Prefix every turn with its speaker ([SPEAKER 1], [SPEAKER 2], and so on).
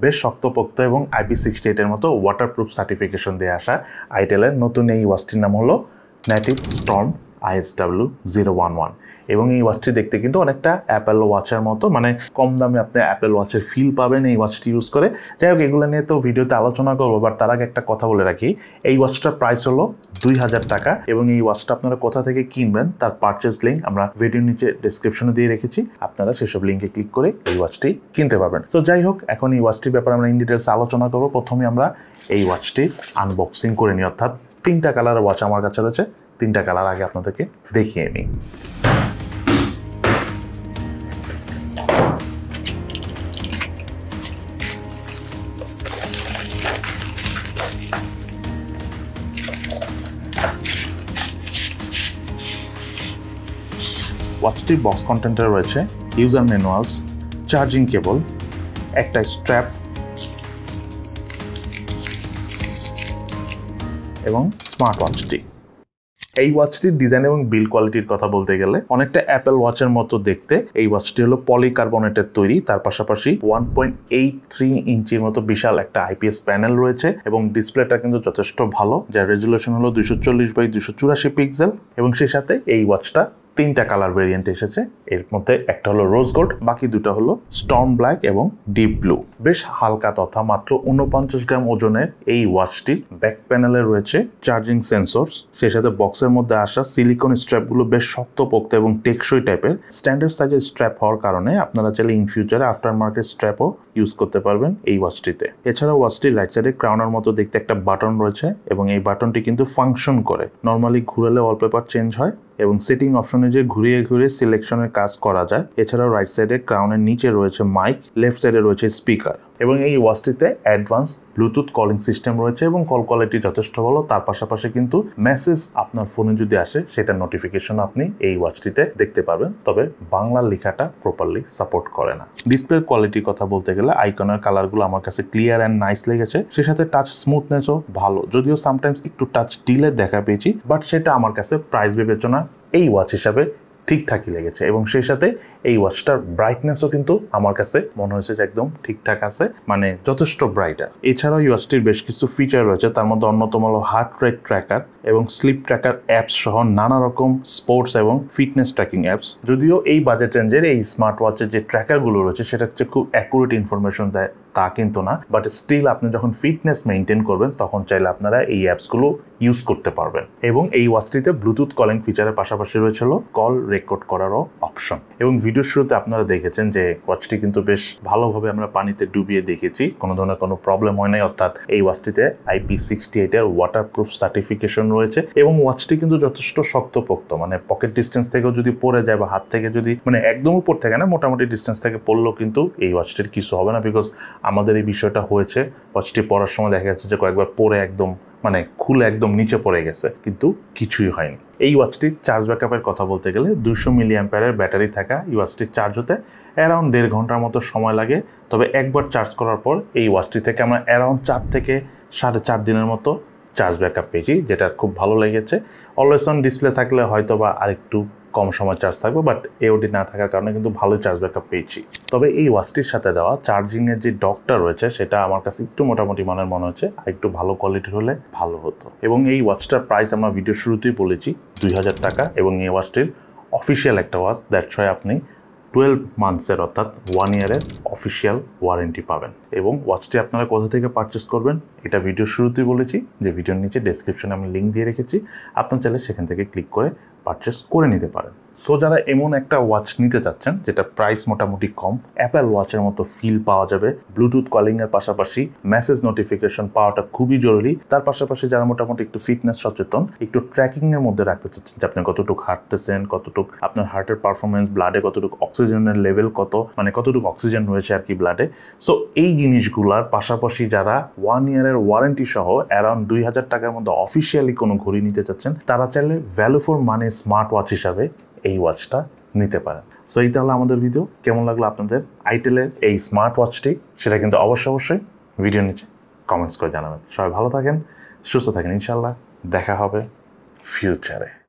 [SPEAKER 1] বেশ শক্তপোক্ত এবং IP68 এর মতো ওয়াটারপ্রুফ সার্টিফিকেশন দিয়ে আসা আইটেলের নতুন এই ওয়াচটির নাম হলো নেটিভ স্টর্ম ISW011 এবং এই ওয়াচটি দেখতে কিন্তু অনেকটা অ্যাপেল ওয়াচের মতো, মানে কম দামে আপনি অ্যাপেল ওয়াচের ফিল পাবেন এই ওয়াচটি ইউজ করে। যাই হোক, এগুলো নিয়ে তো ভিডিওতে আলোচনা করবো, বাট তার আগে একটা কথা বলে রাখি, এই ওয়াচটার প্রাইস হলো 2000 টাকা এবং এই ওয়াচটা আপনারা কোথা থেকে কিনবেন তার পারচেজ লিঙ্ক আমরা ভিডিওর নিচে ডেসক্রিপশনে দিয়ে রেখেছি, আপনারা সেসব লিঙ্কে ক্লিক করে এই ওয়াচটি কিনতে পারবেন। তো যাই হোক, এখন এই ওয়াচটির ব্যাপারে আমরা ইন ডিটেলস আলোচনা করবো। প্রথমে আমরা এই ওয়াচটি আনবক্সিং করে নিই, অর্থাৎ 3টা কালারের ওয়াচ আমার কাছে রয়েছে, 3টা কালার আগে আপনাদেরকে দেখিয়ে নিই। ওয়াচটির বক্স কন্টেন্টে রয়েছে ইউজার ম্যানুয়ালস, চার্জিং কেবল, একটা স্ট্র্যাপ এবং স্মার্ট ওয়াচটি। এই ওয়াচটির ডিজাইন এবং বিল্ড কোয়ালিটির কথা বলতে গেলে অনেকটা অ্যাপেল ওয়াচের মতো দেখতে। এই ওয়াচটি হলো পলিকার্বনেটের তৈরি, তার পাশাপাশি 1.83 ইঞ্চির মতো বিশাল একটা IPS প্যানেল রয়েছে এবং ডিসপ্লেটা কিন্তু যথেষ্ট ভালো, যার রেজুলেশন হলো 240x284 পিক্সেল এবং সেই সাথে এই ওয়াচটা 3টা কালার ভেরিয়েন্ট এসেছে। এর মধ্যে একটা হলো রোজ গোল্ড, বাকি দুটো হলো স্টর্ম ব্ল্যাক এবং ডিপ ব্লু। বেশ হালকা তথা মাত্র 49 গ্রাম ওজনের এই ওয়াচটির ব্যাক প্যানেলে রয়েছে চার্জিং সেন্সরস, সেই সাথে বক্সের মধ্যে আসা সিলিকন স্ট্র্যাপগুলো বেশ শক্তপোক্ত এবং টেকসই টাইপের। স্ট্যান্ডার্ড সাইজের স্ট্র্যাপ হওয়ার কারণে আপনারা চাইলে ইন ফিউচারে আফটার মার্কেট স্ট্র্যাপও ইউজ করতে পারবেন এই ওয়াচটিতে। এছাড়াও ওয়াচটির রাইট সাইডে ক্রাউনার মতো দেখতে একটা বাটন রয়েছে এবং এই বাটনটি কিন্তু ফাংশন করে। নর্মালি ঘুরালে ওয়ালপেপার চেঞ্জ হয় এবং সেটিং অপশনে যে ঘুরিয়ে ঘুরিয়ে সিলেকশনের কাজ করা যায়। এছাড়াও রাইট সাইডে ক্রাউনের নিচে রয়েছে মাইক, লেফট সাইডে রয়েছে স্পিকার এবং এই ওয়াচটিতে অ্যাডভান্স ব্লুটুথ কলিং সিস্টেম রয়েছে এবং কল কোয়ালিটি যথেষ্ট ভালো। তার পাশাপাশি কিন্তু মেসেজ আপনার ফোনে যদি আসে সেটার নোটিফিকেশন আপনি এই ওয়াচটিতে দেখতে পাবেন, তবে বাংলা লেখাটা প্রপারলি সাপোর্ট করে না। ডিসপ্লের কোয়ালিটির কথা বলতে গেলে আইকনের কালারগুলো আমার কাছে ক্লিয়ার অ্যান্ড নাইস লেগেছে, সে সাথে টাচ স্মুথনেসও ভালো, যদিও সামটাইমস একটু টাচ ডিলে দেখা পেয়েছি, বাট সেটা আমার কাছে প্রাইস বিবেচনা এই ওয়াচ হিসাবে ঠিকঠাকই লেগেছে এবং সেই সাথে এই ওয়াচটার ব্রাইটনেসও কিন্তু আমার কাছে মনে হয়েছে যে একদম ঠিকঠাক আছে, মানে যথেষ্ট ব্রাইটার। এছাড়াও এই ওয়াচটির বেশ কিছু ফিচার রয়েছে, তার মধ্যে অন্যতম হলো হার্ট রেট ট্র্যাকার এবং স্লিপ ট্র্যাকার অ্যাপস সহ নানা রকম স্পোর্টস এবং ফিটনেস ট্র্যাকিং অ্যাপস। যদিও এই বাজেট রেঞ্জের এই স্মার্ট ওয়াচের যে ট্র্যাকারগুলো রয়েছে সেটা হচ্ছে খুব অ্যাকুরেট ইনফরমেশন দেয় তা কিন্তু না, বাট স্টিল আপনি যখন ফিটনেস মেনটেন করবেন তখন চাইলে আপনারা এই অ্যাপসগুলো ইউজ করতে পারবেন। এবং এই ওয়াচটিতে ব্লুটুথ কলিং ফিচারের পাশাপাশি রয়েছে কল রেকর্ড করারও অপশন এবং ভিডিওর শুরুতে আপনারা দেখেছেন যে ওয়াচটি কিন্তু বেশ ভালোভাবে আমরা পানিতে ডুবিয়ে দেখেছি, কোনো ধরনের কোনো প্রবলেম হয় নাই, অর্থাৎ এই ওয়াচটিতে IP68 এর ওয়াটারপ্রুফ সার্টিফিকেশন রয়েছে এবং ওয়াচটি কিন্তু যথেষ্ট শক্তপোক্ত, মানে পকেট ডিস্টেন্স থেকেও যদি পড়ে যায় বা হাত থেকে যদি, মানে একদম উপর থেকে না, মোটামুটি ডিস্টেন্স থেকে পড়লেও কিন্তু এই ওয়াচটির কিছু হবে না, বিকজ আমাদের এই বিষয়টা হয়েছে। ওয়াচটি পরার সময় দেখা যাচ্ছে যে কয়েকবার পরে একদম মানে খুলে একদম নিচে পড়ে গেছে, কিন্তু কিছুই হয়নি। এই ওয়াচটির চার্জ ব্যাকআপের কথা বলতে গেলে 200 মিলিঅ্যাম্পিয়ারের ব্যাটারি থাকা এই ওয়াচটির চার্জ হতে অ্যারাউন্ড 1.5 ঘন্টার মতো সময় লাগে, তবে একবার চার্জ করার পর এই ওয়াচটি থেকে আমরা অ্যারাউন্ড 4 থেকে 4.5 দিনের মতো চার্জ ব্যাকআপ পেয়েছি, যেটা খুব ভালো লেগেছে। অলওয়েজ অন ডিসপ্লে থাকলে হয়তো বা আরেকটু কম সময় চার্জ থাকবে, বাট এওডি না থাকার কারণে কিন্তু ভালো চার্জ ব্যাকআপ পেয়েছি। তবে এই ওয়াচটির সাথে দেওয়া চার্জিংয়ের যে ডকটা রয়েছে সেটা আমার কাছে একটু মোটামুটি মানের মনে হচ্ছে, আর একটু ভালো কোয়ালিটির হলে ভালো হতো। এবং এই ওয়াচটার প্রাইস আমরা ভিডিও শুরুতেই বলেছি 2000 টাকা এবং এই ওয়াচটির অফিসিয়াল একটা ওয়াচ, দ্যাটস ওয়াই আপনি 12 মান্থসের অর্থাৎ 1 ইয়ারের অফিসিয়াল ওয়ারেন্টি পাবেন। এবং ওয়াচটি আপনারা কোথা থেকে পারচেস করবেন এটা ভিডিও শুরুতেই বলেছি, যে ভিডিওর নিচে ডেসক্রিপশনে আমি লিঙ্ক দিয়ে রেখেছি, আপনার চাইলে সেখান থেকে ক্লিক করে পারচেস করে নিতে পারেন। সো যারা এমন একটা ওয়াচ নিতে চাচ্ছেন যেটা প্রাইস মোটামুটি কম, অ্যাপেল ওয়াচের মতো ফিল পাওয়া যাবে, ব্লুটুথ কলিং এর পাশাপাশি মেসেজ নোটিফিকেশন পাওয়াটা খুবই জরুরি, তার পাশাপাশি যারা মোটামুটি একটু ফিটনেস সচেতন, একটু ট্র্যাকিং এর মধ্যে রাখতে চাচ্ছেন যে আপনি কতটুকু হাঁটতেছেন, কতটুকু আপনার হার্টের পারফরমেন্স, ব্লাডে কতটুকু অক্সিজেনের লেভেল কত, মানে কতটুকু অক্সিজেন রয়েছে আর কি ব্লাডে। সো এই জিনিসগুলার পাশাপাশি যারা 1 ইয়ারের ওয়ারেন্টি সহ অ্যারাউন্ড 2000 টাকার মধ্যে অফিসিয়ালি কোনো ঘড়ি নিতে চাচ্ছেন, তারা চাইলে value for money smart watch হিসাবে এই ওয়াচটা নিতে পারেন। সো এই তাহলে আমাদের ভিডিও, কেমন লাগলো আপনাদের আইটেলের এই স্মার্ট ওয়াচটি সেটা কিন্তু অবশ্যই ভিডিওর নিচে কমেন্টস করে জানাবেন। সবাই ভালো থাকেন, সুস্থ থাকেন, ইনশাল্লাহ দেখা হবে ফিউচারে।